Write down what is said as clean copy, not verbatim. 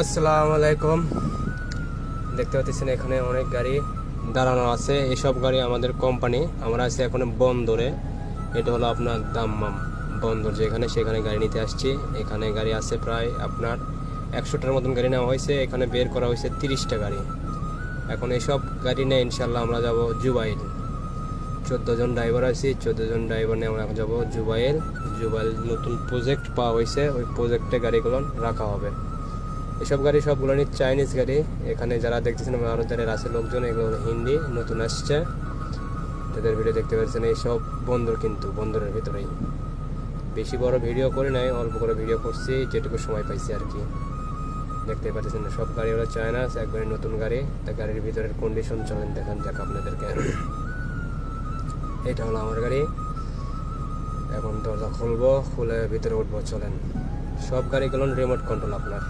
আসসালামু আলাইকুম। দেখতে পাচ্ছেন এখানে অনেক গাড়ি দাঁড়ানো আছে। এসব গাড়ি আমাদের কোম্পানি। আমরা আছি এখন বন্দরে। এটা হলো আপনার দাম্মাম বন্দর, যেখানে সেখানে গাড়ি নিতে আসছি। এখানে গাড়ি আছে প্রায় আপনার 100টার মতন গাড়ি নেওয়া হয়েছে। এখানে বের করা হয়েছে 30টা গাড়ি। এখন এসব গাড়ি নিয়ে ইনশাল্লাহ আমরা যাব জুবাইল। 14 জন ড্রাইভার আছি। 14 জন ড্রাইভার নিয়ে আমরা এখন যাবো জুবাইল। জুবাইল নতুন প্রজেক্ট পাওয়া হয়েছে, ওই প্রজেক্টে গাড়িগুলো রাখা হবে। এসব গাড়ি সবগুলো চাইনিজ গাড়ি। এখানে যারা দেখতেছেন ভারতের আছে লোকজন, এগুলো হিন্দি নতুন আসছে, তাদের ভিডিও দেখতে পাচ্ছেন। এইসব বন্দর, কিন্তু বন্দরের ভিতরেই। বেশি বড় ভিডিও করি নাই, অল্প করে ভিডিও করছি, যেটুকু সময় পাইছি আর কি। দেখতে পাচ্ছেন সব গাড়ি হলো চায়না, একবারে নতুন গাড়ি। তা গাড়ির ভিতরের কন্ডিশন চলেন দেখান যাক আপনাদেরকে। এটা হলো আমার গাড়ি। এখন দরজা খুলবো, খুলে ভিতরে উঠবো, চলেন। সব গাড়িগুলো রিমোট কন্ট্রোল আপনার।